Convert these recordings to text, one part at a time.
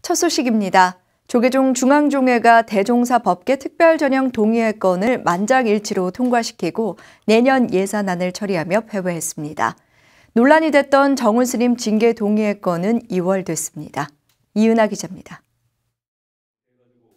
첫 소식입니다. 조계종 중앙종회가 대종사 법계 특별전형 동의회 건을 만장일치로 통과시키고 내년 예산안을 처리하며 폐회했습니다. 논란이 됐던 정훈 스님 징계 동의회 건은 2월 됐습니다. 이은하 기자입니다.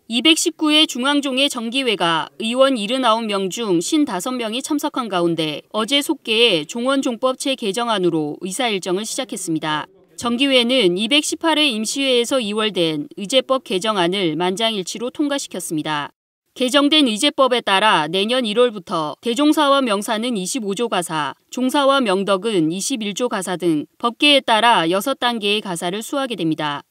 219회 중앙종회 정기회가 의원 79명 중 55명이 참석한 가운데 어제 속개의 종원종법체 개정안으로 의사일정을 시작했습니다. 정기회는 218회 임시회에서 2월된 의제법 개정안을 만장일치로 통과시켰습니다. 개정된 의제법에 따라 내년 1월부터 대종사와 명사는 25조 가사, 종사와 명덕은 21조 가사 등 법계에 따라 6단계의 가사를 수하게 됩니다.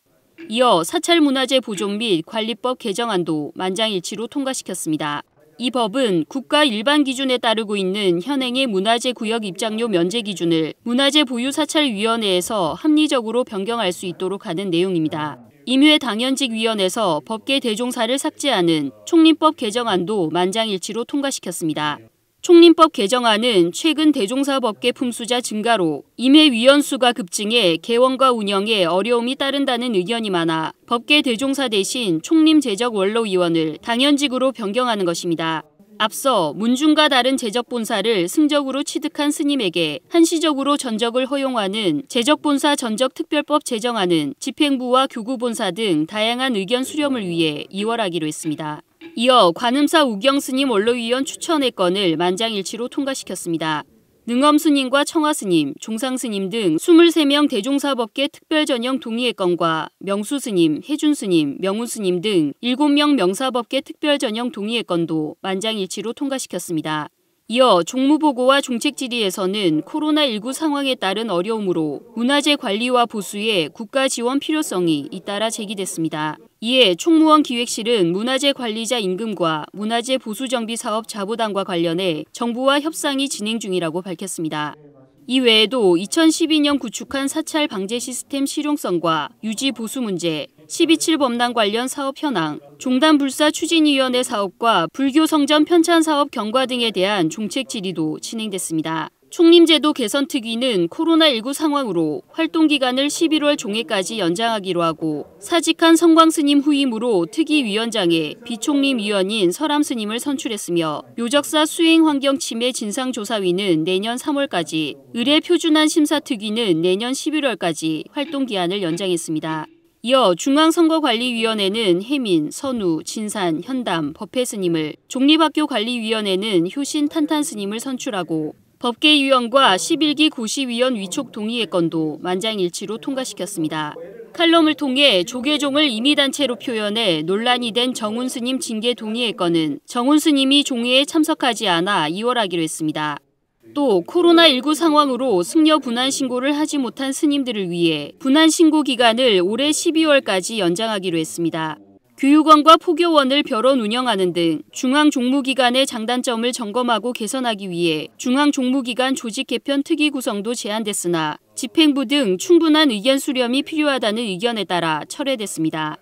이어 사찰문화재 보존 및 관리법 개정안도 만장일치로 통과시켰습니다. 이 법은 국가 일반 기준에 따르고 있는 현행의 문화재 구역 입장료 면제 기준을 문화재 보유사찰위원회에서 합리적으로 변경할 수 있도록 하는 내용입니다. 임회 당연직위원회에서 법계 대종사를 삭제하는 총림법 개정안도 만장일치로 통과시켰습니다. 총림법 개정안은 최근 대종사 법계 품수자 증가로 임회 위원 수가 급증해 개원과 운영에 어려움이 따른다는 의견이 많아 법계 대종사 대신 총림 제적 원로위원을 당연직으로 변경하는 것입니다. 앞서 문중과 다른 제적본사를 승적으로 취득한 스님에게 한시적으로 전적을 허용하는 제적본사 전적특별법 제정안은 집행부와 교구본사 등 다양한 의견 수렴을 위해 2월하기로 했습니다. 이어 관음사 우경스님 원로위원 추천의 건을 만장일치로 통과시켰습니다. 능엄스님과 청화스님, 종상스님 등 23명 대종사법계 특별전형 동의회 건과 명수스님, 혜준스님, 명훈스님 등 7명 명사법계 특별전형 동의회 건도 만장일치로 통과시켰습니다. 이어 종무보고와 종책질의에서는 코로나19 상황에 따른 어려움으로 문화재 관리와 보수에 국가 지원 필요성이 잇따라 제기됐습니다. 이에 총무원 기획실은 문화재 관리자 임금과 문화재 보수정비 사업 자보당과 관련해 정부와 협상이 진행 중이라고 밝혔습니다. 이 외에도 2012년 구축한 사찰 방제 시스템 실용성과 유지 보수 문제, 12.7 법난 관련 사업 현황, 종단불사 추진위원회 사업과 불교 성전 편찬 사업 경과 등에 대한 종책 질의도 진행됐습니다. 총림제도 개선 특위는 코로나19 상황으로 활동기간을 11월 종회까지 연장하기로 하고 사직한 성광스님 후임으로 특위위원장에 비총림위원인 설암스님을 선출했으며 묘적사 수행환경 침해 진상조사위는 내년 3월까지, 의례표준안 심사특위는 내년 11월까지 활동기한을 연장했습니다. 이어 중앙선거관리위원회는 해민, 선우, 진산, 현담, 법회스님을, 종립학교관리위원회는 효신, 탄탄스님을 선출하고 법계위원과 11기 고시위원 위촉 동의회 건도 만장일치로 통과시켰습니다. 칼럼을 통해 조계종을 임의단체로 표현해 논란이 된 정훈 스님 징계 동의회 건은 정훈 스님이 종회에 참석하지 않아 2월하기로 했습니다. 또 코로나19 상황으로 승려 분한 신고를 하지 못한 스님들을 위해 분한 신고 기간을 올해 12월까지 연장하기로 했습니다. 교육원과 포교원을 별원 운영하는 등 중앙종무기관의 장단점을 점검하고 개선하기 위해 중앙종무기관 조직 개편 특위 구성도 제안됐으나 집행부 등 충분한 의견 수렴이 필요하다는 의견에 따라 철회됐습니다.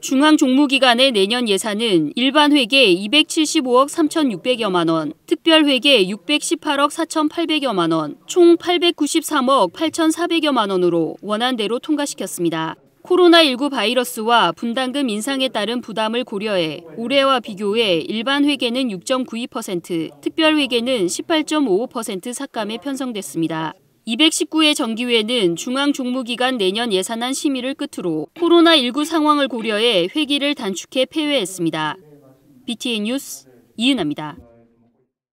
중앙종무기관의 내년 예산은 일반 회계 275억 3,600여만 원, 특별회계 618억 4,800여만 원, 총 893억 8,400여만 원으로 원안대로 통과시켰습니다. 코로나19 바이러스와 분담금 인상에 따른 부담을 고려해 올해와 비교해 일반 회계는 6.92%, 특별회계는 18.55% 삭감에 편성됐습니다. 219회 정기회는 중앙종무기관 내년 예산안 심의를 끝으로 코로나19 상황을 고려해 회기를 단축해 폐회했습니다. BTN 뉴스 이은하입니다.